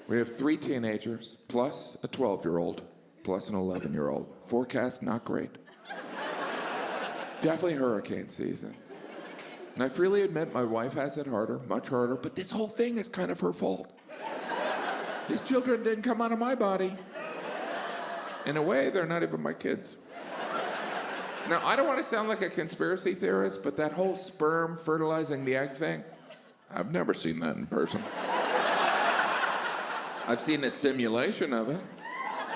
We have 3 teenagers, plus a 12-year-old, plus an 11-year-old. Forecast, not great. Definitely hurricane season. And I freely admit my wife has it harder, much harder, but this whole thing is kind of her fault. These children didn't come out of my body. In a way, they're not even my kids. Now, I don't want to sound like a conspiracy theorist, but that whole sperm fertilizing the egg thing, I've never seen that in person. I've seen a simulation of it.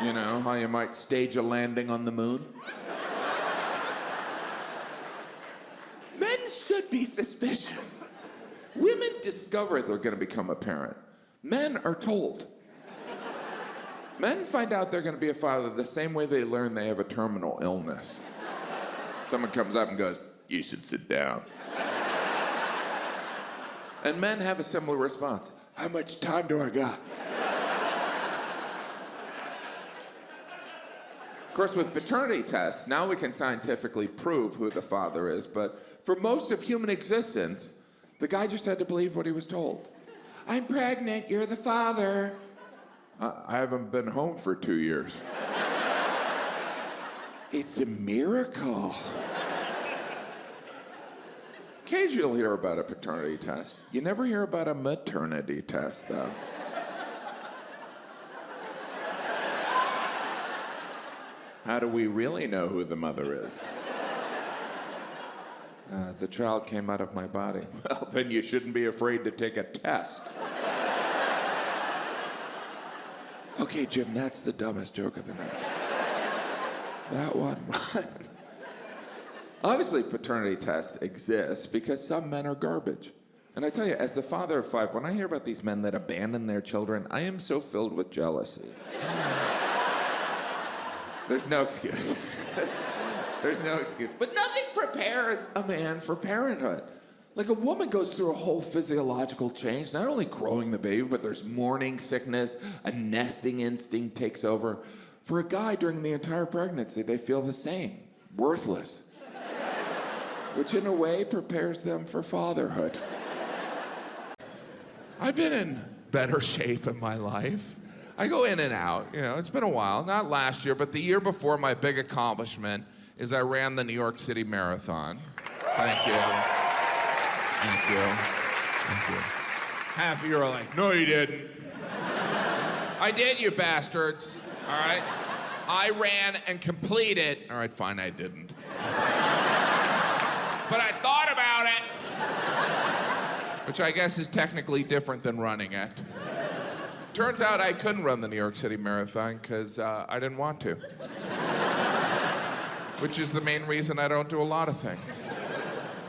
You know, how you might stage a landing on the moon. Men should be suspicious. Women discover they're going to become a parent. Men are told. Men find out they're going to be a father the same way they learn they have a terminal illness. Someone comes up and goes, "You should sit down." And men have a similar response. "How much time do I got?" Of course, with paternity tests, now we can scientifically prove who the father is, but for most of human existence, the guy just had to believe what he was told. "I'm pregnant, you're the father." I haven't been home for 2 years. It's a miracle. Occasionally you'll hear about a paternity test. You never hear about a maternity test, though. How do we really know who the mother is? The child came out of my body. Well, then you shouldn't be afraid to take a test. Okay, Jim, that's the dumbest joke of the night. That one. Obviously, paternity tests exist because some men are garbage. And I tell you, as the father of 5, when I hear about these men that abandon their children, I am so filled with jealousy. There's no excuse. There's no excuse. But nothing prepares a man for parenthood. Like, a woman goes through a whole physiological change, not only growing the baby, but there's morning sickness, a nesting instinct takes over. For a guy, during the entire pregnancy, they feel the same, worthless. Which in a way prepares them for fatherhood. I've been in better shape in my life. I go in and out, you know, it's been a while, not last year, but the year before. My big accomplishment is I ran the New York City Marathon. Thank you. Thank you. Thank you. Half of you are like, "No, you didn't." I did, you bastards. All right? I ran and completed. All right, fine, I didn't. But I thought about it. Which I guess is technically different than running it. Turns out I couldn't run the New York City Marathon because I didn't want to. Which is the main reason I don't do a lot of things.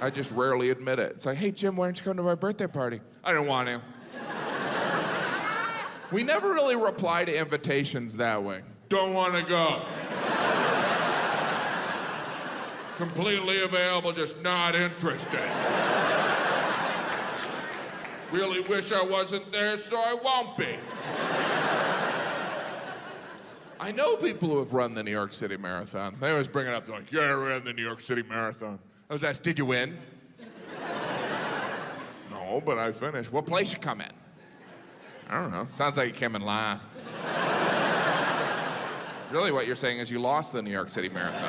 I just rarely admit it. It's like, "Hey, Jim, why don't you come to my birthday party?" I didn't want to. We never really reply to invitations that way. "Don't want to go." Completely available, just not interested. Really wish I wasn't there, so I won't be. I know people who have run the New York City Marathon. They always bring it up. They're like, "Yeah, I ran the New York City Marathon." I was asked, "Did you win?" "No, but I finished." "What place you come in?" "I don't know. Sounds like you came in last." Really, what you're saying is you lost the New York City Marathon.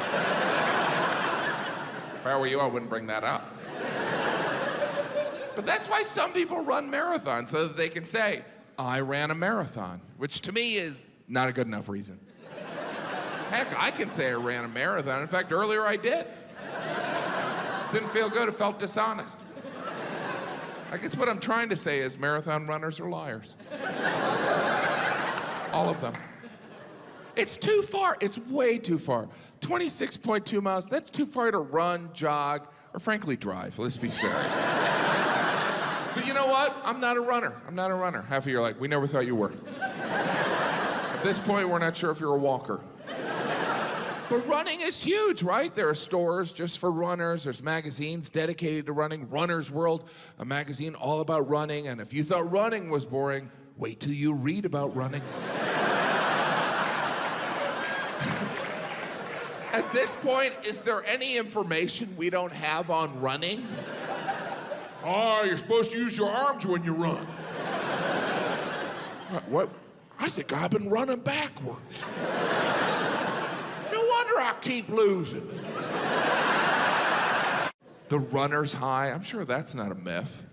If I were you, I wouldn't bring that up. But that's why some people run marathons, so that they can say, "I ran a marathon," which to me is not a good enough reason. Heck, I can say I ran a marathon. In fact, earlier I did. Didn't feel good, it felt dishonest. I guess what I'm trying to say is marathon runners are liars. All of them. It's too far, it's way too far. 26.2 miles, that's too far to run, jog, or frankly drive, let's be serious. But you know what? I'm not a runner. I'm not a runner. Half of you are like, "We never thought you were." At this point, we're not sure if you're a walker. But running is huge, right? There are stores just for runners. There's magazines dedicated to running. Runner's World, a magazine all about running. And if you thought running was boring, wait till you read about running. At this point, is there any information we don't have on running? "Oh, you're supposed to use your arms when you run." What? I think I've been running backwards. No wonder I keep losing. The runner's high, I'm sure that's not a myth.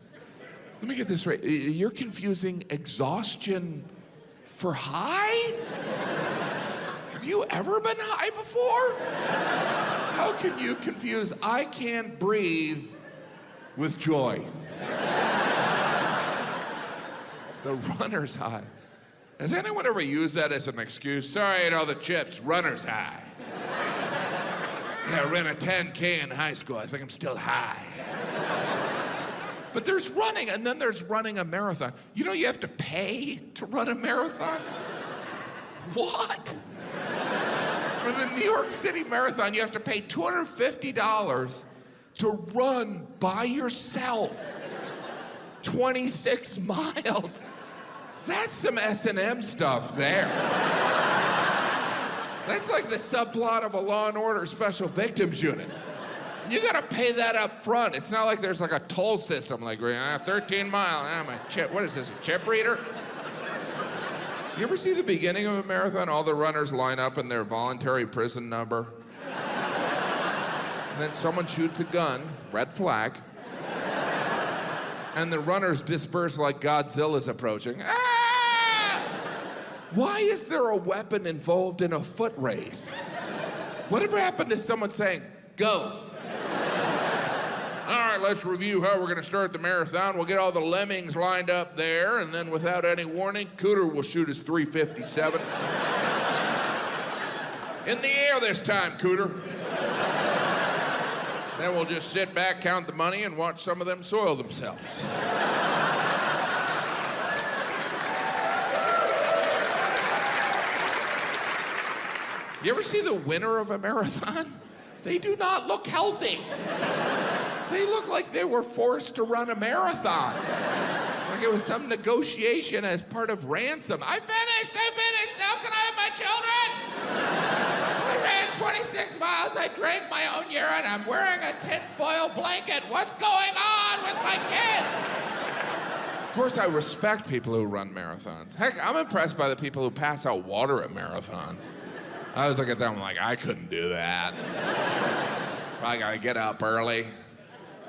Let me get this right. You're confusing exhaustion for high? Have you ever been high before? How can you confuse I can't breathe with joy? The runner's high. Has anyone ever used that as an excuse? Sorry, I ate all the chips, runner's high. Yeah, I ran a 10K in high school. I think I'm still high. But there's running, and then there's running a marathon. You know you have to pay to run a marathon? What? For the New York City Marathon, you have to pay $250 to run by yourself 26 miles. That's some S&M stuff there. That's like the subplot of a Law & Order Special Victims Unit. You gotta pay that up front. It's not like there's like a toll system, like 13 miles, my chip, what is this, a chip reader? You ever see the beginning of a marathon? All the runners line up in their voluntary prison number. And then someone shoots a gun, red flag, and the runners disperse like Godzilla's approaching. Ah! Why is there a weapon involved in a foot race? Whatever happened to someone saying, go? All right, let's review how we're gonna start the marathon. We'll get all the lemmings lined up there, and then without any warning, Cooter will shoot his .357. In the air this time, Cooter. Then we'll just sit back, count the money, and watch some of them soil themselves. You ever see the winner of a marathon? They do not look healthy. They look like they were forced to run a marathon. Like it was some negotiation as part of ransom. I finished, now can I have my children? I ran 26 miles, I drank my own urine, I'm wearing a tinfoil blanket. What's going on with my kids? Of course, I respect people who run marathons. Heck, I'm impressed by the people who pass out water at marathons. I was looking at them like, I couldn't do that. Probably gotta get up early.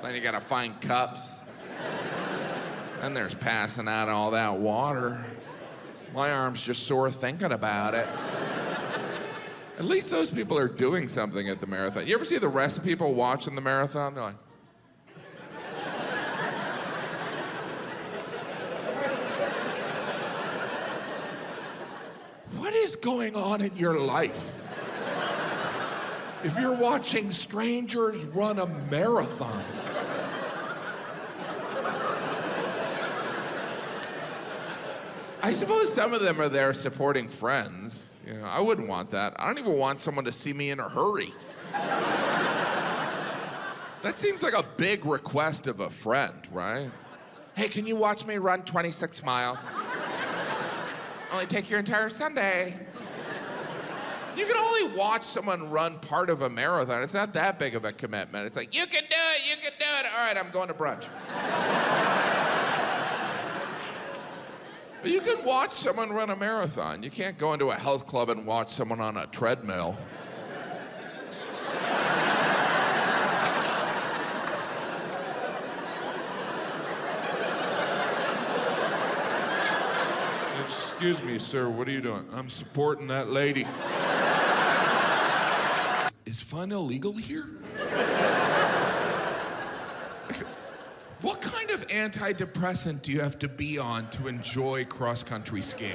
Then you gotta find cups. Then there's passing out all that water. My arm's just sore thinking about it. At least those people are doing something at the marathon. You ever see the rest of people watching the marathon? They're like, what is going on in your life? If you're watching strangers run a marathon. I suppose some of them are there supporting friends. You know, I wouldn't want that. I don't even want someone to see me in a hurry. That seems like a big request of a friend, right? Hey, can you watch me run 26 miles? Only take your entire Sunday. You can only watch someone run part of a marathon. It's not that big of a commitment. It's like, you can do it, you can do it. All right, I'm going to brunch. But you can watch someone run a marathon. You can't go into a health club and watch someone on a treadmill. Excuse me, sir, what are you doing? I'm supporting that lady. Is fun illegal here? What kind of antidepressant do you have to be on to enjoy cross-country skiing?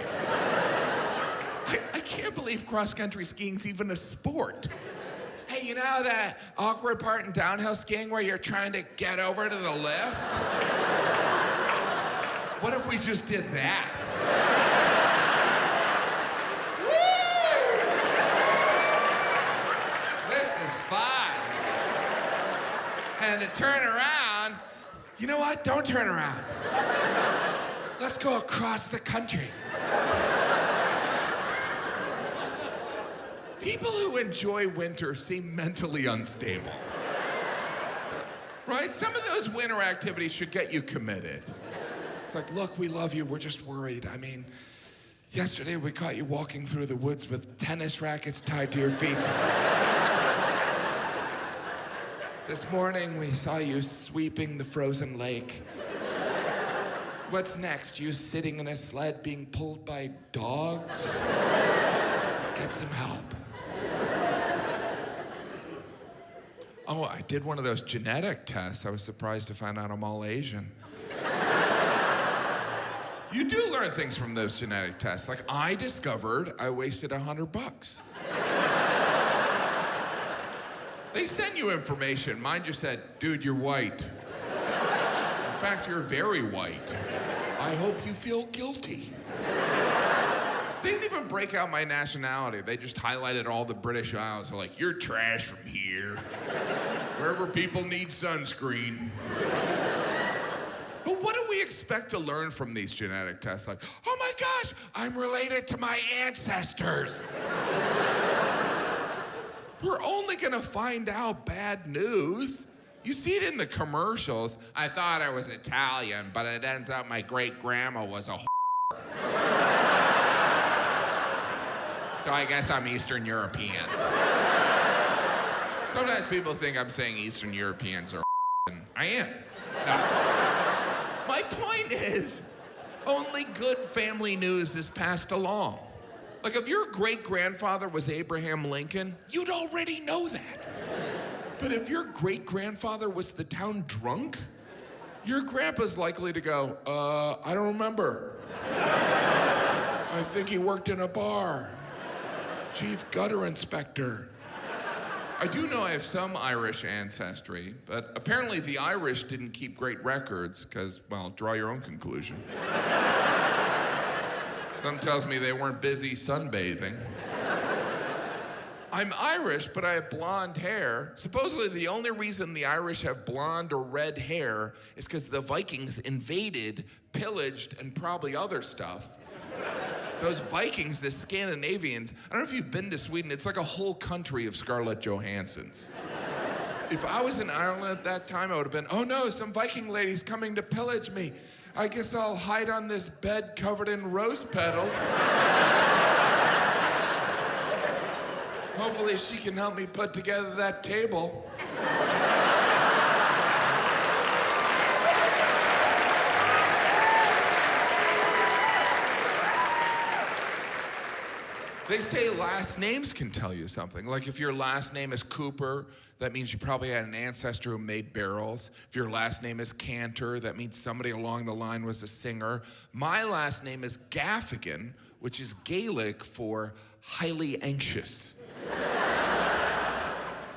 I can't believe cross-country skiing's even a sport. Hey, you know that awkward part in downhill skiing where you're trying to get over to the lift? What if we just did that? And to turn around, you know what? Don't turn around. Let's go across the country. People who enjoy winter seem mentally unstable. Right? Some of those winter activities should get you committed. It's like, look, we love you, we're just worried. I mean, Yesterday, we caught you walking through the woods with tennis rackets tied to your feet. This morning, we saw you sweeping the frozen lake. What's next? You sitting in a sled being pulled by dogs? Get some help. Oh, I did one of those genetic tests. I was surprised to find out I'm all Asian. You do learn things from those genetic tests. Like, I discovered I wasted $100. They send you information. Mine just said, dude, you're white. In fact, you're very white. I hope you feel guilty. They didn't even break out my nationality. They just highlighted all the British Isles. They're like, you're trash from here. Wherever people need sunscreen. But what do we expect to learn from these genetic tests? Like, oh my gosh, I'm related to my ancestors. We're only gonna find out bad news. You see it in the commercials. I thought I was Italian, but it ends out my great-grandma was a So I guess I'm Eastern European. Sometimes people think I'm saying Eastern Europeans are and I am. No. My point is, only good family news is passed along. Like, if your great-grandfather was Abraham Lincoln, you'd already know that. But if your great-grandfather was the town drunk, your grandpa's likely to go, I don't remember. I think he worked in a bar. Chief gutter inspector. I do know I have some Irish ancestry, but apparently the Irish didn't keep great records because, well, draw your own conclusion. Some tells me they weren't busy sunbathing. I'm Irish, but I have blonde hair. Supposedly the only reason the Irish have blonde or red hair is because the Vikings invaded, pillaged, and probably other stuff. Those Vikings, the Scandinavians, I don't know if you've been to Sweden, it's like a whole country of Scarlett Johanssons. If I was in Ireland at that time, I would have been, oh no, some Viking lady's coming to pillage me. I guess I'll hide on this bed covered in rose petals. Hopefully she can help me put together that table. They say last names can tell you something. Like, if your last name is Cooper, that means you probably had an ancestor who made barrels. If your last name is Cantor, that means somebody along the line was a singer. My last name is Gaffigan, which is Gaelic for highly anxious.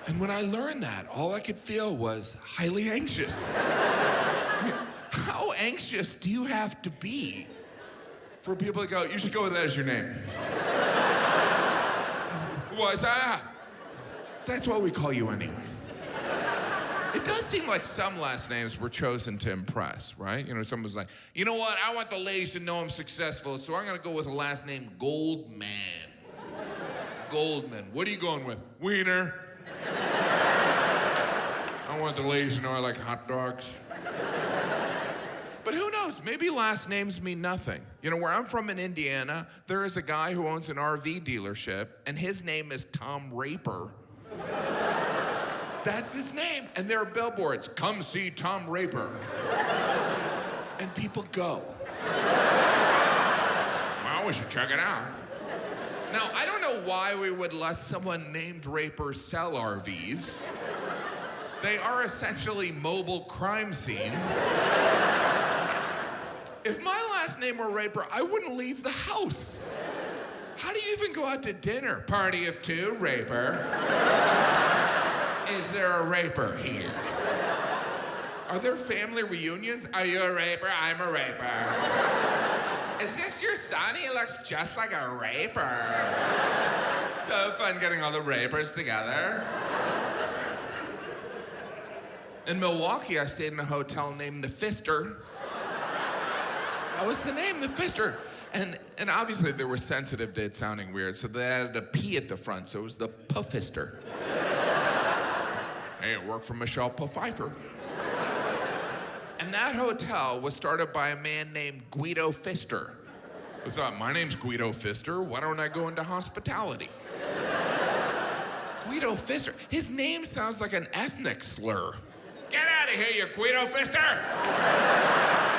And when I learned that, all I could feel was highly anxious. I mean, how anxious do you have to be for people to go, you should go with that as your name? Was that? That's what we call you anyway. It does seem like some last names were chosen to impress, right? You know, someone's like, you know what? I want the ladies to know I'm successful, so I'm gonna go with a last name Goldman. Goldman. What are you going with? Wiener. I want the ladies to know I like hot dogs. But who knows? Maybe last names mean nothing. You know, where I'm from in Indiana, there is a guy who owns an RV dealership, and his name is Tom Raper. That's his name. And there are billboards, come see Tom Raper. And people go. Well, we should check it out. Now, I don't know why we would let someone named Raper sell RVs. They are essentially mobile crime scenes. If my last name were Raper, I wouldn't leave the house. How do you even go out to dinner? Party of two, Raper. Is there a Raper here? Are there family reunions? Are you a Raper? I'm a Raper. Is this your son? He looks just like a Raper. So fun getting all the Rapers together. In Milwaukee, I stayed in a hotel named the Fister. That was the name, the Fister. And obviously they were sensitive to it sounding weird, so they added a P at the front, so it was the Puffister. Hey, it worked for Michelle Pfeiffer. And that hotel was started by a man named Guido Pfister. I thought, my name's Guido Fister. Why don't I go into hospitality? Guido Fister. His name sounds like an ethnic slur. Get out of here, you Guido Fister!